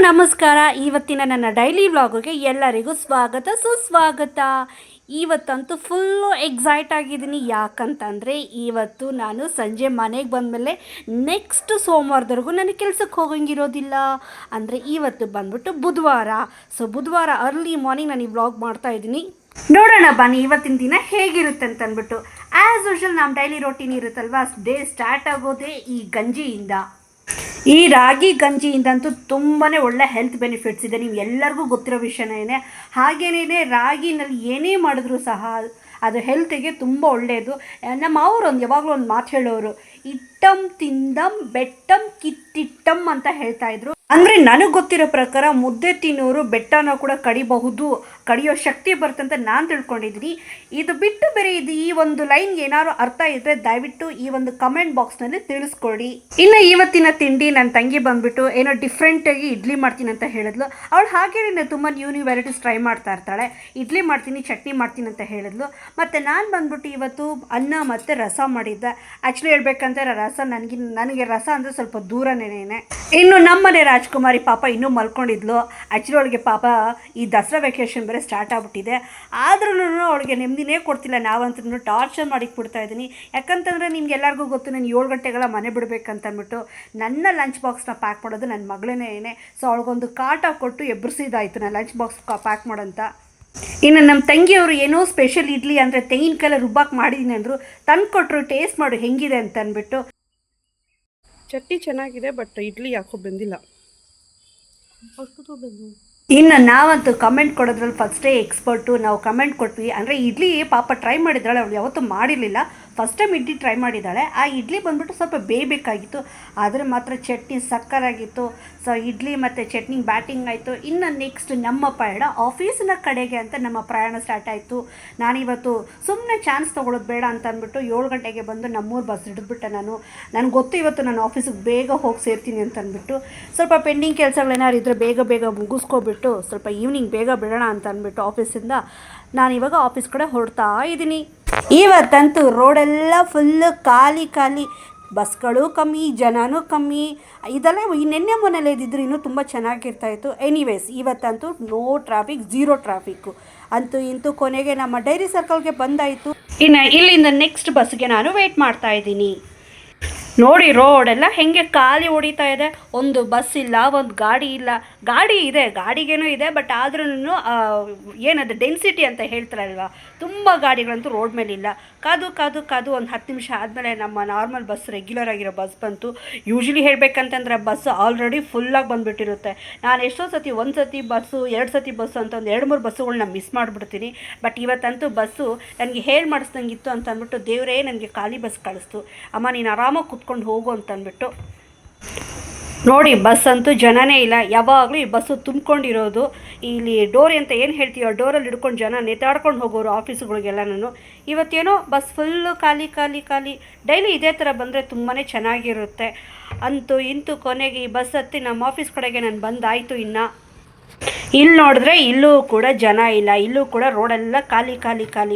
ನಮಸ್ಕಾರ. ಇವತ್ತಿನ ನನ್ನ ಡೈಲಿ ವ್ಲಾಗ್ಗೆ ಎಲ್ಲರಿಗೂ ಸ್ವಾಗತ ಸುಸ್ವಾಗತ. ಇವತ್ತಂತೂ ಫುಲ್ಲು ಎಕ್ಸೈಟ್ ಆಗಿದ್ದೀನಿ. ಯಾಕಂತಂದರೆ ಇವತ್ತು ನಾನು ಸಂಜೆ ಮನೆಗೆ ಬಂದಮೇಲೆ ನೆಕ್ಸ್ಟ್ ಸೋಮವಾರದವರೆಗೂ ನನಗೆ ಕೆಲ್ಸಕ್ಕೆ ಹೋಗಂಗಿರೋದಿಲ್ಲ. ಅಂದರೆ ಇವತ್ತು ಬಂದ್ಬಿಟ್ಟು ಬುಧವಾರ. ಸೊ ಬುಧವಾರ ಅರ್ಲಿ ಮಾರ್ನಿಂಗ್ ನಾನು ಈ ವ್ಲಾಗ್ ಮಾಡ್ತಾಯಿದ್ದೀನಿ. ನೋಡೋಣ ಬನ್ನಿ ಇವತ್ತಿನ ದಿನ ಹೇಗಿರುತ್ತೆ ಅಂತಂದ್ಬಿಟ್ಟು. ಆ್ಯಸ್ ಯೂಶುವಲ್ ನಮ್ಮ ಡೈಲಿ ರೊಟೀನ್ ಇರುತ್ತಲ್ವ, ಡೇ ಸ್ಟಾರ್ಟ್ ಆಗೋದೇ ಈ ಗಂಜಿಯಿಂದ. ಈ ರಾಗಿ ಗಂಜಿಯಿಂದಂತೂ ತುಂಬಾ ಒಳ್ಳೆ ಹೆಲ್ತ್ ಬೆನಿಫಿಟ್ಸ್ ಇದೆ, ನೀವು ಎಲ್ಲರಿಗೂ ಗೊತ್ತಿರೋ ವಿಷಯನೇ. ಹಾಗೇನೇ ರಾಗಿನಲ್ಲಿ ಏನೇ ಮಾಡಿದ್ರೂ ಸಹ ಅದು ಹೆಲ್ತಿಗೆ ತುಂಬ ಒಳ್ಳೆಯದು. ನಮ್ಮ ಅವರೊಂದು ಯಾವಾಗಲೂ ಒಂದು ಮಾತು ಹೇಳೋರು, ಇಟ್ಟಂ ತಿಂದಂ ಬೆಟ್ಟಂ ಕಿತ್ತಿಟ್ಟಂ ಅಂತ ಹೇಳ್ತಾಯಿದ್ರು. ಅಂದರೆ ನನಗೆ ಗೊತ್ತಿರೋ ಪ್ರಕಾರ ಮುದ್ದೆ ತಿನ್ನೋರು ಬೆಟ್ಟನ ಕೂಡ ಕಡಿಯೋ ಶಕ್ತಿ ಬರ್ತಂತ ನಾನು ತಿಳ್ಕೊಂಡಿದ್ದೀನಿ. ಇದು ಬಿಟ್ಟು ಬೇರೆ ಇದು ಈ ಒಂದು ಲೈನ್ಗೆ ಏನಾದ್ರು ಅರ್ಥ ಇದ್ದರೆ ದಯವಿಟ್ಟು ಈ ಒಂದು ಕಮೆಂಟ್ ಬಾಕ್ಸ್ನಲ್ಲಿ ತಿಳಿಸ್ಕೊಡಿ. ಇನ್ನು ಇವತ್ತಿನ ತಿಂಡಿ ನನ್ನ ತಂಗಿ ಬಂದುಬಿಟ್ಟು ಏನೋ ಡಿಫ್ರೆಂಟಾಗಿ ಇಡ್ಲಿ ಮಾಡ್ತೀನಿ ಅಂತ ಹೇಳಿದ್ಲು. ಅವಳು ಹಾಗೇನೆ ತುಂಬ ನ್ಯೂ ವೆರೈಟೀಸ್ ಟ್ರೈ ಮಾಡ್ತಾ ಇರ್ತಾಳೆ. ಇಡ್ಲಿ ಮಾಡ್ತೀನಿ, ಚಟ್ನಿ ಮಾಡ್ತೀನಿ ಅಂತ ಹೇಳಿದ್ಲು. ಮತ್ತು ನಾನು ಬಂದ್ಬಿಟ್ಟು ಇವತ್ತು ಅನ್ನ ಮತ್ತು ರಸ ಮಾಡಿದ್ದೆ. ಆ್ಯಕ್ಚುಲಿ ಹೇಳ್ಬೇಕಂದ್ರೆ ನನಗೆ ರಸ ಅಂದರೆ ಸ್ವಲ್ಪ ದೂರನೇ. ಇನ್ನು ನಮ್ಮನೆ ರಾಜ್ಕುಮಾರಿ ಪಾಪ ಇನ್ನೂ ಮಲ್ಕೊಂಡಿದ್ಲು. ಆ್ಯಕ್ಚುಲಿ ಅವಳಿಗೆ ಪಾಪ ಈ ದಸರಾ ವೆಕೇಷನ್ ಬೇರೆ ಸ್ಟಾರ್ಟ್ ಆಗಿಬಿಟ್ಟಿದೆ. ಆದ್ರೂ ಅವಳಿಗೆ ನೆಮ್ಮದಿನೇ ಕೊಡ್ತಿಲ್ಲ. ನಾವಂತೂ ಟಾರ್ಚರ್ ಮಾಡಿಕ್ಬಿಡ್ತಾ ಇದ್ದೀನಿ. ಯಾಕಂತಂದರೆ ನಿಮ್ಗೆ ಎಲ್ಲರಿಗೂ ಗೊತ್ತು, ನಾನು 7 ಗಂಟೆಗೆಲ್ಲ ಮನೆ ಬಿಡಬೇಕಂತಂದ್ಬಿಟ್ಟು ನನ್ನ ಲಂಚ್ ಬಾಕ್ಸ್ನ ಪ್ಯಾಕ್ ಮಾಡೋದು ನನ್ನ ಮಗಳೇನೇ. ಸೊ ಅವಳಿಗೊಂದು ಕಾಟ ಕೊಟ್ಟು ಎಬ್ಬರಿಸಿದಾಯಿತು ನಾನು ಲಂಚ್ ಬಾಕ್ಸ್ ಪ್ಯಾಕ್ ಮಾಡೋಂತ. ಇನ್ನು ನಮ್ಮ ತಂಗಿಯವರು ಏನೋ ಸ್ಪೆಷಲ್ ಇಡ್ಲಿ ಅಂದರೆ ತೆಂಗಿನಕಾಯಿ ರುಬ್ಬಾಕ್ ಮಾಡಿದ್ದೀನಿ ಅಂದರು. ತಂದು ಕೊಟ್ಟರು, ಟೇಸ್ಟ್ ಮಾಡು ಹೆಂಗಿದೆ ಅಂತ ಅಂದ್ಬಿಟ್ಟು. ಚಟ್ನಿ ಚೆನ್ನಾಗಿದೆ, ಬಟ್ ಇಡ್ಲಿ ಯಾಕೋ ಬೆಂದಿಲ್ಲ. ಇನ್ನು ನಾವಂತೂ ಕಮೆಂಟ್ ಕೊಡೋದ್ರಲ್ಲಿ ಫಸ್ಟೇ ಎಕ್ಸ್ಪರ್ಟು. ನಾವು ಕಮೆಂಟ್ ಕೊಟ್ವಿ. ಅಂದರೆ ಇಡ್ಲಿ ಪಾಪ ಟ್ರೈ ಮಾಡಿದ್ದಾಳೆ, ಅವಳು ಯಾವತ್ತೂ ಮಾಡಿರಲಿಲ್ಲ. ಫಸ್ಟ್ ಟೈಮ್ ಇಡ್ಲಿ ಟ್ರೈ ಮಾಡಿದ್ದಾಳೆ. ಆ ಇಡ್ಲಿ ಬಂದುಬಿಟ್ಟು ಸ್ವಲ್ಪ ಬೇಯಬೇಕಾಗಿತ್ತು, ಆದರೆ ಮಾತ್ರ ಚಟ್ನಿ ಸಕ್ಕರಾಗಿತ್ತು. ಸೊ ಇಡ್ಲಿ ಮತ್ತು ಚಟ್ನಿ ಬ್ಯಾಟಿಂಗ್ ಆಯಿತು. ಇನ್ನು ನೆಕ್ಸ್ಟ್ ನಮ್ಮ ಪ್ರಯಾಣ ಆಫೀಸಿನ ಕಡೆಗೆ ಅಂತ ನಮ್ಮ ಪ್ರಯಾಣ ಸ್ಟಾರ್ಟ್ ಆಯಿತು. ನಾನಿವತ್ತು ಸುಮ್ಮನೆ ಚಾನ್ಸ್ ತೊಗೊಳೋದು ಬೇಡ ಅಂತ ಅಂದ್ಬಿಟ್ಟು 7 ಗಂಟೆಗೆ ಬಂದು ನಮ್ಮೂರು ಬಸ್ ಹಿಡಿದ್ಬಿಟ್ಟೆ. ನನಗೆ ಗೊತ್ತು ಇವತ್ತು ನಾನು ಆಫೀಸಿಗೆ ಬೇಗ ಹೋಗಿ ಸೇರ್ತೀನಿ ಅಂತ ಅಂದ್ಬಿಟ್ಟು. ಸ್ವಲ್ಪ ಪೆಂಡಿಂಗ್ ಕೆಲಸಗಳೇನಾದ್ರು ಇದ್ದರೆ ಬೇಗ ಮುಗಿಸ್ಕೊಬಿಟ್ಟು ಸ್ವಲ್ಪ ಈವ್ನಿಂಗ್ ಬೇಗ ಬಿಡೋಣ ಅಂತ ಅಂದ್ಬಿಟ್ಟು ಆಫೀಸಿಂದ ನಾನಿವಾಗ ಆಫೀಸ್ ಕಡೆ ಹೊರಡ್ತಾ ಇದ್ದೀನಿ. ಇವತ್ತಂತೂ ರೋಡೆಲ್ಲ ಫುಲ್ಲು ಖಾಲಿ, ಬಸ್ಗಳು ಕಮ್ಮಿ, ಜನನೂ ಕಮ್ಮಿ. ಇದೆಲ್ಲ ನೆನ್ನೆ ಮೊನ್ನೆಲ್ಲ ಇದ್ದಿದ್ರು ಇನ್ನೂ ತುಂಬ ಚೆನ್ನಾಗಿರ್ತಾಯಿತ್ತು. ಎನಿವೇಸ್ ಇವತ್ತಂತೂ ನೋ ಟ್ರಾಫಿಕ್, ಝೀರೋ ಟ್ರಾಫಿಕ್ಕು. ಅಂತೂ ಇಂತೂ ಕೊನೆಗೆ ನಮ್ಮ ಡೈರಿ ಸರ್ಕಲ್ಗೆ ಬಂದಾಯಿತು. ಇನ್ನು ಇಲ್ಲಿಂದ ನೆಕ್ಸ್ಟ್ ಬಸ್ಗೆ ನಾನು ವೇಟ್ ಮಾಡ್ತಾ ಇದ್ದೀನಿ. ನೋಡಿ ರೋಡೆಲ್ಲ ಹೇಗೆ ಖಾಲಿ ಹೊಡಿತಾ ಇದೆ. ಒಂದು ಬಸ್ ಇಲ್ಲ, ಒಂದು ಗಾಡಿ ಇಲ್ಲ. ಗಾಡಿ ಇದೆ, ಗಾಡಿಗೇನೂ ಇದೆ, ಬಟ್ ಆದ್ರೂ ಏನದು ಡೆನ್ಸಿಟಿ ಅಂತ ಹೇಳ್ತಾರಲ್ವ, ತುಂಬ ಗಾಡಿಗಳಂತೂ ರೋಡ್ ಮೇಲೆ ಇಲ್ಲ. ಕಾದು ಒಂದು 10 ನಿಮಿಷ ಆದಮೇಲೆ ನಮ್ಮ ನಾರ್ಮಲ್ ಬಸ್, ರೆಗ್ಯುಲರ್ ಆಗಿರೋ ಬಸ್ ಬಂತು. ಯೂಶ್ವಲಿ ಹೇಳಬೇಕಂತಂದರೆ ಬಸ್ ಆಲ್ರೆಡಿ ಫುಲ್ಲಾಗಿ ಬಂದುಬಿಟ್ಟಿರುತ್ತೆ. ನಾನು ಎಷ್ಟೋ ಸತಿ ಒಂದು ಸತಿ ಬಸ್ಸು, 2 ಸತಿ ಬಸ್ಸು ಅಂತ ಒಂದು 2-3 ಬಸ್ಸುಗಳನ್ನ ಮಿಸ್ ಮಾಡಿಬಿಡ್ತೀನಿ. ಬಟ್ ಇವತ್ತಂತೂ ಬಸ್ಸು ನನಗೆ ಹೇಳಿ ಮಾಡಿಸ್ದಂಗಿತ್ತು ಅಂತ ಅಂದ್ಬಿಟ್ಟು ದೇವರೇ ನನಗೆ ಖಾಲಿ ಬಸ್ ಕಳಿಸ್ತು. ಅಮ್ಮ ನೀನು ಆರಾಮಾಗಿ ಕುತ್ಕೊಂಡು ಹೋಗು ಅಂತಂದ್ಬಿಟ್ಟು. ನೋಡಿ ಬಸ್ ಅಂತೂ ಜನನೇ ಇಲ್ಲ, ಯಾವಾಗಲೂ ಈ ಬಸ್ಸು ತುಂಬ್ಕೊಂಡಿರೋದು. ಇಲ್ಲಿ ಡೋರ್ ಅಂತ ಏನು ಹೇಳ್ತೀವೋ ಡೋರಲ್ಲಿ ಹಿಡ್ಕೊಂಡು ಜನ ನೇತಾಡ್ಕೊಂಡು ಹೋಗೋರು ಆಫೀಸುಗಳಿಗೆಲ್ಲ. ಇವತ್ತೇನೋ ಬಸ್ ಫುಲ್ಲು ಖಾಲಿ. ಡೈಲಿ ಇದೇ ಥರ ಬಂದರೆ ತುಂಬಾ ಚೆನ್ನಾಗಿರುತ್ತೆ. ಅಂತೂ ಇಂತೂ ಕೊನೆಗೆ ಈ ಬಸ್ ಹತ್ತಿ ನಮ್ಮ ಆಫೀಸ್ ಕಡೆಗೆ ನಾನು ಬಂದಾಯಿತು. ಇನ್ನು ಇಲ್ಲಿ ನೋಡಿದ್ರೆ ಇಲ್ಲೂ ಕೂಡ ಜನ ಇಲ್ಲ, ಇಲ್ಲೂ ಕೂಡ ರೋಡೆಲ್ಲ ಖಾಲಿ.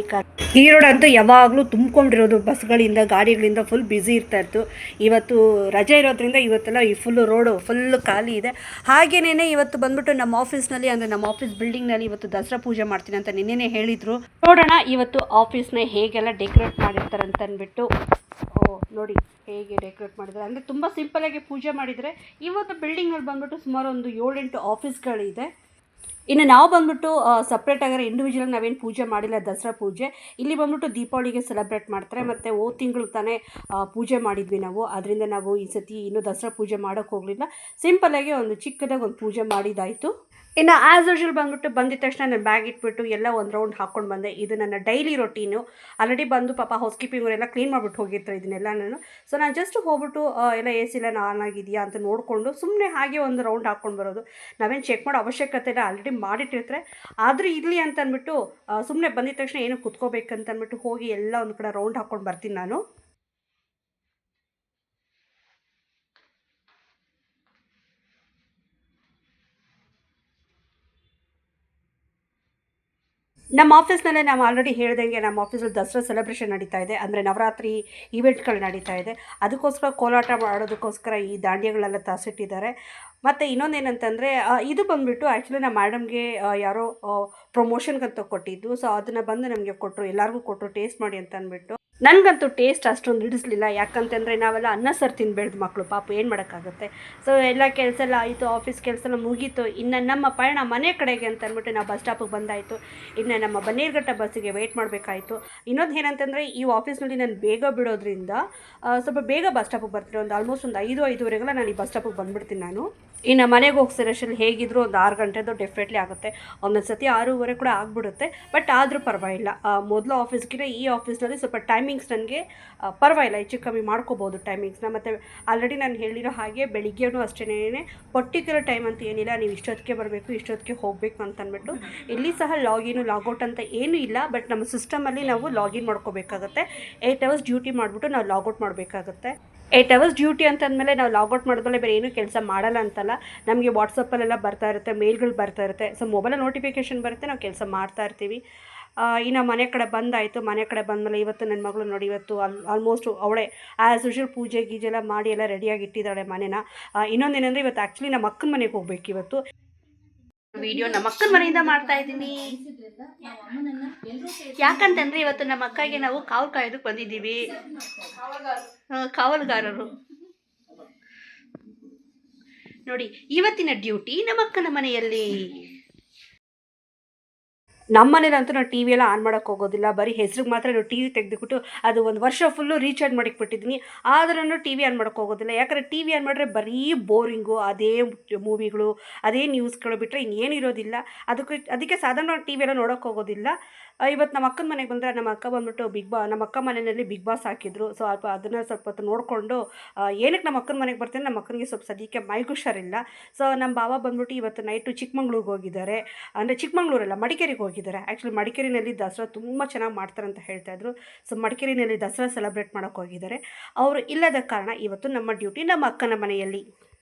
ಈ ರೋಡ್ ಅಂತೂ ಯಾವಾಗಲೂ ತುಂಬ್ಕೊಂಡಿರೋದು ಬಸ್ಗಳಿಂದ, ಗಾಡಿಗಳಿಂದ ಫುಲ್ ಬ್ಯುಸಿ ಇರ್ತಾಯಿತ್ತು. ಇವತ್ತು ರಜೆ ಇರೋದ್ರಿಂದ ಇವತ್ತೆಲ್ಲ ಈ ರೋಡು ಫುಲ್ಲು ಖಾಲಿ ಇದೆ. ಹಾಗೇನೇ ಇವತ್ತು ಬಂದ್ಬಿಟ್ಟು ನಮ್ಮ ಆಫೀಸ್ನಲ್ಲಿ, ಅಂದರೆ ನಮ್ಮ ಆಫೀಸ್ ಬಿಲ್ಡಿಂಗ್ನಲ್ಲಿ ಇವತ್ತು ದಸರಾ ಪೂಜೆ ಮಾಡ್ತೀನಿ ಅಂತ ನಿನ್ನೆನೇ ಹೇಳಿದರು. ನೋಡೋಣ ಇವತ್ತು ಆಫೀಸ್ನ ಹೇಗೆಲ್ಲ ಡೆಕೋರೇಟ್ ಮಾಡಿರ್ತಾರೆ ಅಂತ ಅಂದ್ಬಿಟ್ಟು. ನೋಡಿ ಹೇಗೆ ಡೆಕೋರೇಟ್ ಮಾಡಿದ್ದಾರೆ, ಅಂದರೆ ತುಂಬ ಸಿಂಪಲಾಗಿ ಪೂಜೆ ಮಾಡಿದರೆ. ಇವತ್ತು ಬಿಲ್ಡಿಂಗ್ನಲ್ಲಿ ಬಂದ್ಬಿಟ್ಟು ಸುಮಾರು ಒಂದು 7-8 ಆಫೀಸ್ಗಳಿದೆ. ಇನ್ನು ನಾವು ಬಂದ್ಬಿಟ್ಟು ಸಪ್ರೇಟಾಗಿ ಇಂಡಿವಿಜುವಲ್ ನಾವೇನು ಪೂಜೆ ಮಾಡಿಲ್ಲ, ದಸರಾ ಪೂಜೆ. ಇಲ್ಲಿ ಬಂದ್ಬಿಟ್ಟು ದೀಪಾವಳಿಗೆ ಸೆಲೆಬ್ರೇಟ್ ಮಾಡ್ತಾರೆ. ಮತ್ತು ತಿಂಗಳು ತಾನೇ ಪೂಜೆ ಮಾಡಿದ್ವಿ ನಾವು. ಅದರಿಂದ ನಾವು ಈ ಸತಿ ಇನ್ನೂ ದಸರಾ ಪೂಜೆ ಮಾಡೋಕ್ಕೆ ಹೋಗಲಿಲ್ಲ. ಸಿಂಪಲ್ಲಾಗಿ ಒಂದು ಚಿಕ್ಕದಾಗಿ ಒಂದು ಪೂಜೆ ಮಾಡಿದ್ದಾಯಿತು. ಇನ್ನು ಆ್ಯಸ್ ಯೂಶುವಲ್ ಬಂದ್ಬಿಟ್ಟು ಬಂದಿದ ತಕ್ಷಣ ನಾನು ಬ್ಯಾಗ್ ಇಟ್ಬಿಟ್ಟು ಎಲ್ಲ ಒಂದು ರೌಂಡ್ ಹಾಕ್ಕೊಂಡು ಬಂದೆ. ಇದು ನನ್ನ ಡೈಲಿ ರೊಟೀನು. ಆಲ್ರೆಡಿ ಬಂದು ಪಾಪ ಹೌಸ್ ಕೀಪಿಂಗ್ ಅವರೆಲ್ಲ ಕ್ಲೀನ್ ಮಾಡಿಬಿಟ್ಟು ಹೋಗಿರ್ತಾರೆ ಇದನ್ನೆಲ್ಲ ನಾನು. ಸೊ ನಾನು ಜಸ್ಟ್ ಹೋಗ್ಬಿಟ್ಟು ಎಲ್ಲ ಎ ಸಿ ಎಲ್ಲ ಆನ್ ಆಗಿದೆಯಾ ಅಂತ ನೋಡಿಕೊಂಡು ಸುಮ್ಮನೆ ಹಾಗೆ ಒಂದು ರೌಂಡ್ ಹಾಕ್ಕೊಂಡು ಬರೋದು. ನಾವೇನು ಚೆಕ್ ಮಾಡೋ ಅವಶ್ಯಕತೆ ಇಲ್ಲ, ಆಲ್ರೆಡಿ ಮಾಡಿಟ್ಟಿರ್ತಾರೆ. ಆದರೂ ಇರಲಿ ಅಂತ ಅಂದ್ಬಿಟ್ಟು ಸುಮ್ಮನೆ ಬಂದಿದ ತಕ್ಷಣ ಏನು ಕುತ್ಕೋಬೇಕಂತ ಅಂದ್ಬಿಟ್ಟು ಹೋಗಿ ಎಲ್ಲ ಒಂದು ಕಡೆ ರೌಂಡ್ ಹಾಕ್ಕೊಂಡು ಬರ್ತೀನಿ ನಾನು. ನಮ್ಮ ಆಫೀಸ್ನಲ್ಲೇ ನಾವು ಆಲ್ರೆಡಿ ಹೇಳ್ದಂಗೆ ನಮ್ಮ ಆಫೀಸಲ್ಲಿ ದಸರಾ ಸೆಲೆಬ್ರೇಷನ್ ನಡೀತಾ ಇದೆ. ಅಂದರೆ ನವರಾತ್ರಿ ಈವೆಂಟ್ಗಳು ನಡೀತಾ ಇದೆ. ಅದಕ್ಕೋಸ್ಕರ ಕೋಲಾಟ ಮಾಡೋದಕ್ಕೋಸ್ಕರ ಈ ದಾಂಡಿಯಾಗಳೆಲ್ಲ ತಾಸಿಟ್ಟಿದ್ದಾರೆ. ಮತ್ತು ಇನ್ನೊಂದೇನಂತಂದರೆ ಇದು ಬಂದುಬಿಟ್ಟು ಆ್ಯಕ್ಚುಲಿ ನಮ್ಮ ಮೇಡಮ್ಗೆ ಯಾರೋ ಪ್ರಮೋಷನ್ಗಂತ ಕೊಟ್ಟಿದ್ದು. ಸೊ ಅದನ್ನು ಬಂದು ನಮಗೆ ಕೊಟ್ಟರು, ಎಲ್ಲರಿಗೂ ಕೊಟ್ಟರು ಟೇಸ್ಟ್ ಮಾಡಿ ಅಂತ ಅಂದ್ಬಿಟ್ಟು. ನನಗಂತೂ ಟೇಸ್ಟ್ ಅಷ್ಟೊಂದು ಹಿಡಿಸ್ಲಿಲ್ಲ, ಯಾಕಂತಂದರೆ ನಾವೆಲ್ಲ ಅನ್ನ ಸಾರು ತಿಂದು ಬೆಳೆದ ಮಕ್ಕಳು, ಪಾಪ ಏನು ಮಾಡೋಕ್ಕಾಗುತ್ತೆ. ಸೊ ಎಲ್ಲ ಕೆಲಸ ಎಲ್ಲ ಆಯಿತು, ಆಫೀಸ್ ಕೆಲಸ ಎಲ್ಲ ಮುಗೀತು. ಇನ್ನು ನಮ್ಮ ಪಯಣ ಮನೆ ಕಡೆಗೆ ಅಂತ ಅಂದ್ಬಿಟ್ಟು ನಾವು ಬಸ್ ಸ್ಟಾಪಿಗೆ ಬಂದಾಯಿತು. ಇನ್ನು ನಮ್ಮ ಬನ್ನೇರುಘಟ್ಟ ಬಸ್ಸಿಗೆ ವೆಯ್ಟ್ ಮಾಡಬೇಕಾಯಿತು. ಇನ್ನೊಂದು ಏನಂತಂದರೆ ಈ ಆಫೀಸ್ನಲ್ಲಿ ನಾನು ಬೇಗ ಬಿಡೋದ್ರಿಂದ ಸ್ವಲ್ಪ ಬೇಗ ಬಸ್ ಸ್ಟಾಪಿಗೆ ಬರ್ತೀನಿ. ಒಂದು ಆಲ್ಮೋಸ್ಟ್ ಒಂದು 5:05 ನಾನು ಈ ಬಸ್ ಸ್ಟಾಪಿಗೆ ಬಂದುಬಿಡ್ತೀನಿ ನಾನು. ಇನ್ನು ಮನೆಗೆ ಹೋಗ್ಸಿರೋಷ್ಟರಲ್ಲಿ ಹೇಗಿದ್ರು ಒಂದು 6 ಗಂಟೆದು ಡೆಫಿನೆಟ್ಲಿ ಆಗುತ್ತೆ. ಒಂದೊಂದು ಸತಿ 6:15 ಕೂಡ ಆಗಿಬಿಡುತ್ತೆ. ಬಟ್ ಆದರೂ ಪರವಾಗಿಲ್ಲ. ಮೊದಲು ಆಫೀಸ್ಗಿಂತ ಈ ಆಫೀಸ್ನಲ್ಲಿ ಸ್ವಲ್ಪ ಟೈಮಿಂಗ್ಸ್ ನನಗೆ ಪರವಾಗಿಲ್ಲ, ಹೆಚ್ಚು ಕಮ್ಮಿ ಮಾಡ್ಕೋಬೋದು ಟೈಮಿಂಗ್ಸ್ನ. ಮತ್ತು ಆಲ್ರೆಡಿ ನಾನು ಹೇಳಿರೋ ಹಾಗೆ ಬೆಳಿಗ್ಗೆನೂ ಅಷ್ಟೇ, ಪರ್ಟಿಕ್ಯುಲರ್ ಟೈಮ್ ಅಂತ ಏನಿಲ್ಲ, ನೀವು ಇಷ್ಟೊತ್ತಿಗೆ ಬರಬೇಕು, ಇಷ್ಟೊತ್ತಿಗೆ ಹೋಗಬೇಕು ಅಂತ ಅಂದ್ಬಿಟ್ಟು. ಇಲ್ಲಿ ಸಹ ಲಾಗಿನು ಲಾಗೌಟ್ ಅಂತ ಏನೂ ಇಲ್ಲ. ಬಟ್ ನಮ್ಮ ಸಿಸ್ಟಮಲ್ಲಿ ನಾವು ಲಾಗಿನ್ ಮಾಡ್ಕೋಬೇಕಾಗತ್ತೆ. 8 ಅವರ್ಸ್ ಡ್ಯೂಟಿ ಮಾಡಿಬಿಟ್ಟು ನಾವು ಲಾಗೌಟ್ ಮಾಡಬೇಕಾಗತ್ತೆ. 8 ಅವರ್ಸ್ ಡ್ಯೂಟಿ ಅಂತಂದಮೇಲೆ ನಾವು ಲಾಗೌಟ್ ಮಾಡಿದ್ಮೇಲೆ ಬೇರೆ ಏನೂ ಕೆಲಸ ಮಾಡಲ್ಲ ಅಂತಲ್ಲ. ನಮಗೆ ವಾಟ್ಸಪ್ಪಲ್ಲೆಲ್ಲ ಬರ್ತಾ ಇರುತ್ತೆ, ಮೇಲ್ಗಳು ಬರ್ತಾ ಇರುತ್ತೆ. ಸೊ ಮೊಬೈಲಲ್ಲಿ ನೋಟಿಫಿಕೇಷನ್ ಬರುತ್ತೆ, ನಾವು ಕೆಲಸ ಮಾಡ್ತಾ ಇರ್ತೀವಿ. ಇನ್ನು ಮನೆ ಕಡೆ ಬಂದಾಯಿತು. ಮನೆ ಕಡೆ ಬಂದಮೇಲೆ ಇವತ್ತು ನನ್ನ ಮಗಳು ನೋಡಿ, ಇವತ್ತು ಆಲ್ಮೋಸ್ಟ್ ಅವಳೇ ಆ್ಯಸ್ ಯೂಶುವಲ್ ಪೂಜೆ ಗೀಜೆ ಎಲ್ಲ ಮಾಡಿ ಎಲ್ಲ ರೆಡಿಯಾಗಿ ಇಟ್ಟಿದ್ದಾಳೆ ಮನೇನ. ಇನ್ನೊಂದೇನೆಂದರೆ ಇವತ್ತು ಆ್ಯಕ್ಚುಲಿ ನಮ್ಮ ಅಕ್ಕನ ಮನೆಗೆ ಹೋಗ್ಬೇಕು ಇವತ್ತು. ವಿಡಿಯೋ ನಮ್ಮ ಅಕ್ಕನ ಮನೆಯಿಂದ ಮಾಡ್ತಾ ಇದ್ದೀನಿ. ಯಾಕಂತಂದರೆ ಇವತ್ತು ನಮ್ಮ ಅಕ್ಕಗೆ ನಾವು ಕಾವು ಕಾಯೋದಕ್ಕೆ ಬಂದಿದ್ದೀವಿ. ಕಾವಲುಗಾರರು ನೋಡಿ, ಇವತ್ತಿನ ಡ್ಯೂಟಿ ನಮ್ಮ ಅಕ್ಕನ ಮನೆಯಲ್ಲಿ. ನಮ್ಮ ಮನೇಲಂತೂ ನಾವು ಟಿ ವಿ ಎಲ್ಲ ಆನ್ ಮಾಡೋಕ್ಕೆ ಹೋಗೋದಿಲ್ಲ. ಬರೀ ಹೆಸ್ರಿಗೆ ಮಾತ್ರ ನಾವು ಟಿ ವಿ ತೆಗೆದುಬಿಟ್ಟು ಅದು ಒಂದು ವರ್ಷ ಫುಲ್ಲು ರೀಚಾರ್ಜ್ ಮಾಡಿಕ್ಬಿಟ್ಟಿದ್ದೀನಿ. ಆದ್ರೂ ಟಿ ವಿ ಆನ್ ಮಾಡೋಕ್ಕೆ ಹೋಗೋದಿಲ್ಲ. ಯಾಕಂದರೆ ಟಿ ವಿ ಆನ್ ಮಾಡಿದ್ರೆ ಬರೀ ಬೋರಿಂಗು, ಅದೇ ಮೂವಿಗಳು, ಅದೇ ನ್ಯೂಸ್ಗಳು ಬಿಟ್ಟರೆ ಇನ್ನೇನು ಇರೋದಿಲ್ಲ. ಅದಕ್ಕೆ ಸಾಧಾರಣವಾಗಿ ಟಿ ವಿ ಎಲ್ಲ ನೋಡೋಕ್ಕೆ ಹೋಗೋದಿಲ್ಲ. ಇವತ್ತು ನಮ್ಮ ಅಕ್ಕನ ಮನೆಗೆ ಬಂದರೆ ನಮ್ಮ ಅಕ್ಕ ಬಂದುಬಿಟ್ಟು ನಮ್ಮ ಅಕ್ಕ ಮನೆಯಲ್ಲಿ ಬಿಗ್ ಬಾಸ್ ಹಾಕಿದ್ರು. ಸೊ ಅದನ್ನು ಸ್ವಲ್ಪ ಹೊತ್ತು ನೋಡಿಕೊಂಡು ಏನಕ್ಕೆ ನಮ್ಮ ಅಕ್ಕನ ಮನೆಗೆ ಬರ್ತೀನಿ, ನಮ್ಮ ಅಕ್ಕನಿಗೆ ಸ್ವಲ್ಪ ಸದ್ಯಕ್ಕೆ ಮೈಗೆ ಹುಷಾರಿಲ್ಲ. ಸೊ ನಮ್ಮ ಬಾವ ಬಂದುಬಿಟ್ಟು ಇವತ್ತು ನೈಟು ಚಿಕ್ಕಮಂಗ್ಳೂರಿಗೆ ಹೋಗಿದ್ದಾರೆ. ಅಂದರೆ ಚಿಕ್ಕಮಂಗ್ಳೂರಲ್ಲ, ಮಡಿಕೇರಿಗೆ ಹೋಗಿದ್ದಾರೆ. ಆ್ಯಕ್ಚುಲಿ ಮಡಿಕೇರಿನಲ್ಲಿ ದಸರಾ ತುಂಬ ಚೆನ್ನಾಗಿ ಮಾಡ್ತಾರೆ ಅಂತ ಹೇಳ್ತಾಯಿದ್ರು. ಸೊ ಮಡಿಕೇರಿನಲ್ಲಿ ದಸರಾ ಸೆಲೆಬ್ರೇಟ್ ಮಾಡೋಕ್ಕೆ ಹೋಗಿದ್ದಾರೆ. ಅವರು ಇಲ್ಲದ ಕಾರಣ ಇವತ್ತು ನಮ್ಮ ಡ್ಯೂಟಿ ನಮ್ಮ ಅಕ್ಕನ ಮನೆಯಲ್ಲಿ.